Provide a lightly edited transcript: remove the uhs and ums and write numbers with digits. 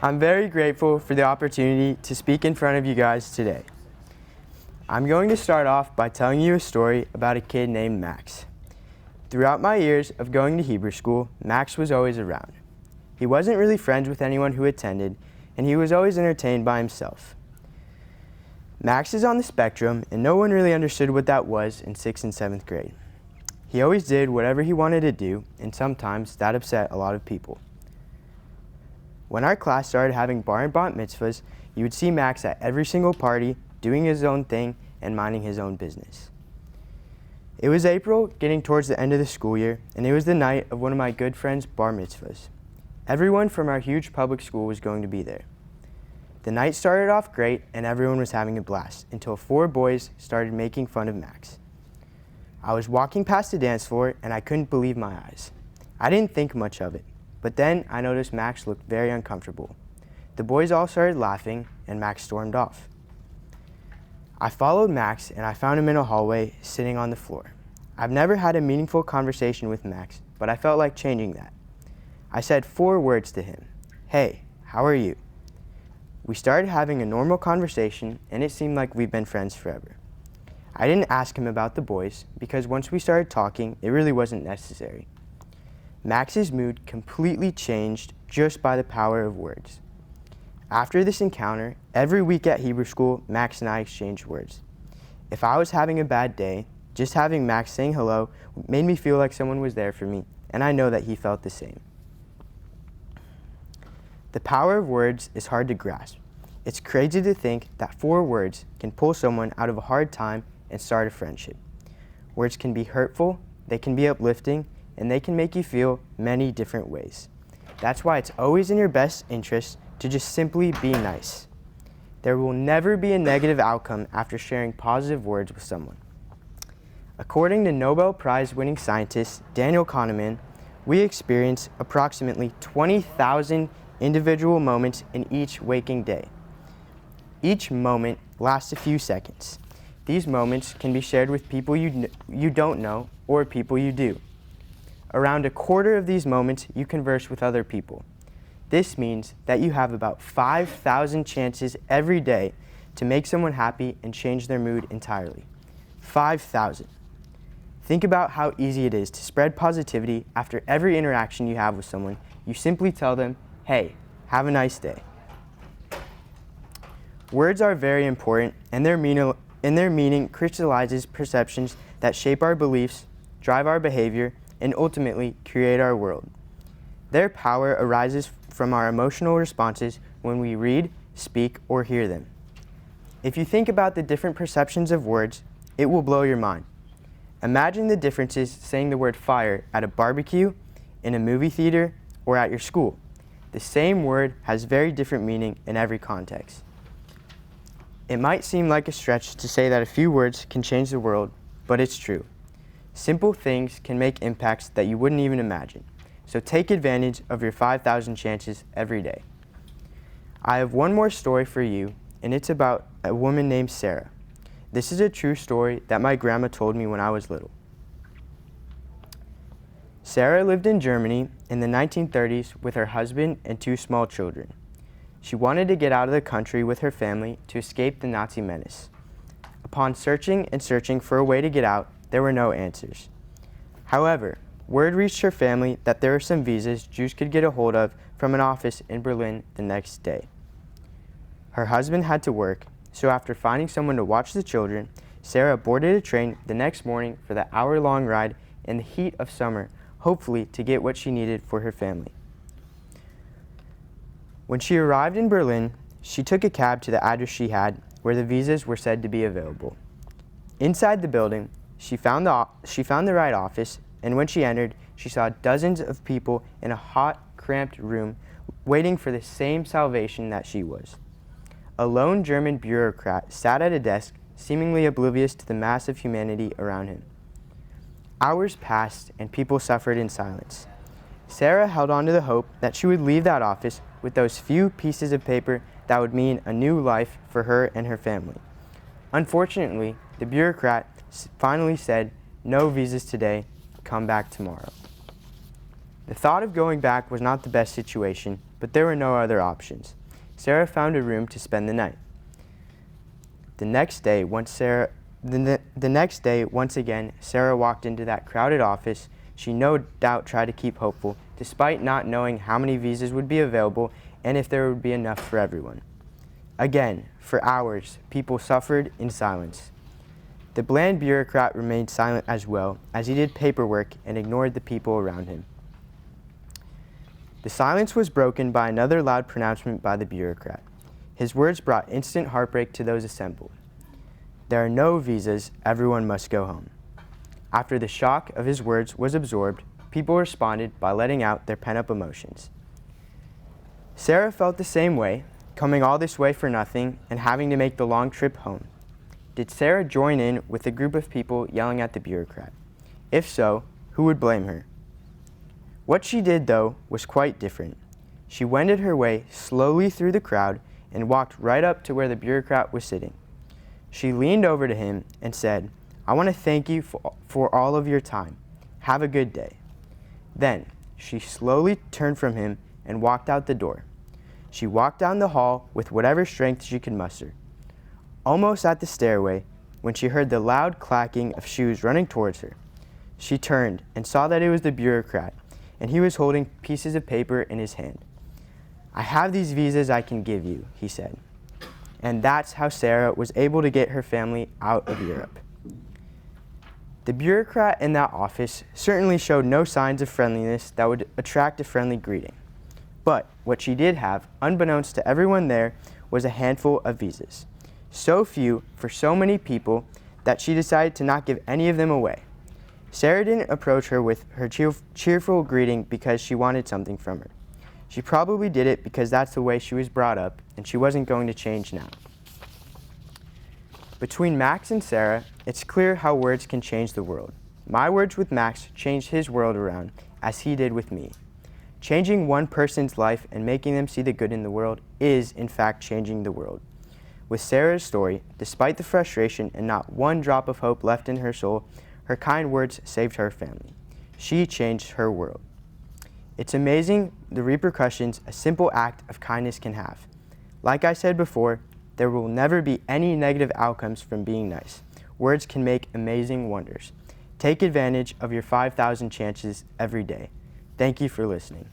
I'm very grateful for the opportunity to speak in front of you guys today. I'm going to start off by telling you a story about a kid named Max. Throughout my years of going to Hebrew school, Max was always around. He wasn't really friends with anyone who attended, and he was always entertained by himself. Max is on the spectrum, and no one really understood what that was in 6th and 7th grade. He always did whatever he wanted to do, and sometimes that upset a lot of people. When our class started having bar and bat mitzvahs, you would see Max at every single party, doing his own thing and minding his own business. It was April, getting towards the end of the school year, and it was the night of one of my good friend's bar mitzvahs. Everyone from our huge public school was going to be there. The night started off great, and everyone was having a blast, until 4 boys started making fun of Max. I was walking past the dance floor, and I couldn't believe my eyes. I didn't think much of it, but then I noticed Max looked very uncomfortable. The boys all started laughing, and Max stormed off. I followed Max, and I found him in a hallway, sitting on the floor. I've never had a meaningful conversation with Max, but I felt like changing that. I said 4 words to him. "Hey, how are you?" We started having a normal conversation, and it seemed like we'd been friends forever. I didn't ask him about the boys, because once we started talking, it really wasn't necessary. Max's mood completely changed just by the power of words. After this encounter, every week at Hebrew school, Max and I exchanged words. If I was having a bad day, just having Max saying hello made me feel like someone was there for me, and I know that he felt the same. The power of words is hard to grasp. It's crazy to think that 4 words can pull someone out of a hard time and start a friendship. Words can be hurtful, they can be uplifting, and they can make you feel many different ways. That's why it's always in your best interest to just simply be nice. There will never be a negative outcome after sharing positive words with someone. According to Nobel Prize-winning scientist Daniel Kahneman, we experience approximately 20,000 individual moments in each waking day. Each moment lasts a few seconds. These moments can be shared with people you don't know or people you do. Around a quarter of these moments, you converse with other people. This means that you have about 5,000 chances every day to make someone happy and change their mood entirely. 5,000. Think about how easy it is to spread positivity after every interaction you have with someone. You simply tell them, "Hey, have a nice day." Words are very important, and their meaning crystallizes perceptions that shape our beliefs, drive our behavior, and ultimately create our world. Their power arises from our emotional responses when we read, speak, or hear them. If you think about the different perceptions of words, it will blow your mind. Imagine the differences saying the word fire at a barbecue, in a movie theater, or at your school. The same word has very different meaning in every context. It might seem like a stretch to say that a few words can change the world, but it's true. Simple things can make impacts that you wouldn't even imagine. So take advantage of your 5,000 chances every day. I have one more story for you, and it's about a woman named Sarah. This is a true story that my grandma told me when I was little. Sarah lived in Germany in the 1930s with her husband and 2 small children. She wanted to get out of the country with her family to escape the Nazi menace. Upon searching and searching for a way to get out, there were no answers. However, word reached her family that there were some visas Jews could get a hold of from an office in Berlin the next day. Her husband had to work, so after finding someone to watch the children, Sarah boarded a train the next morning for the hour-long ride in the heat of summer, hopefully to get what she needed for her family. When she arrived in Berlin, she took a cab to the address she had, where the visas were said to be available. Inside the building, she found the right office, and when she entered, she saw dozens of people in a hot, cramped room waiting for the same salvation that she was. A lone German bureaucrat sat at a desk, seemingly oblivious to the mass of humanity around him. Hours passed, and people suffered in silence. Sarah held on to the hope that she would leave that office with those few pieces of paper that would mean a new life for her and her family. Unfortunately, the bureaucrat finally said, "No visas today, come back tomorrow." The thought of going back was not the best situation, but but there were no other options. Sarah found a room to spend the night. The next day, once again, Sarah walked into that crowded office. She no doubt tried to keep hopeful, despite not knowing how many visas would be available and if there would be enough for everyone. Again, for hours, people suffered in silence. The bland bureaucrat remained silent as well, as he did paperwork and ignored the people around him. The silence was broken by another loud pronouncement by the bureaucrat. His words brought instant heartbreak to those assembled. There are no visas, everyone must go home. After the shock of his words was absorbed, people responded by letting out their pent-up emotions. Sarah felt the same way, coming all this way for nothing and having to make the long trip home. Did Sarah join in with a group of people yelling at the bureaucrat? If so, who would blame her? What she did, though, was quite different. She wended her way slowly through the crowd and walked right up to where the bureaucrat was sitting. She leaned over to him and said, "I want to thank you for all of your time. Have a good day." Then, she slowly turned from him and walked out the door. She walked down the hall with whatever strength she could muster. Almost at the stairway, when she heard the loud clacking of shoes running towards her, she turned and saw that it was the bureaucrat, and he was holding pieces of paper in his hand. "I have these visas I can give you," he said. And that's how Sarah was able to get her family out of Europe. The bureaucrat in that office certainly showed no signs of friendliness that would attract a friendly greeting. But what she did have, unbeknownst to everyone there, was a handful of visas. So few for so many people that she decided to not give any of them away. Sarah didn't approach her with her cheerful greeting because she wanted something from her. She probably did it because that's the way she was brought up, and she wasn't going to change now. Between Max and Sarah, it's clear how words can change the world. My words with Max changed his world around, as he did with me. Changing one person's life and making them see the good in the world is, in fact, changing the world. With Sarah's story, despite the frustration and not one drop of hope left in her soul, her kind words saved her family. She changed her world. It's amazing the repercussions a simple act of kindness can have. Like I said before, there will never be any negative outcomes from being nice. Words can make amazing wonders. Take advantage of your 5,000 chances every day. Thank you for listening.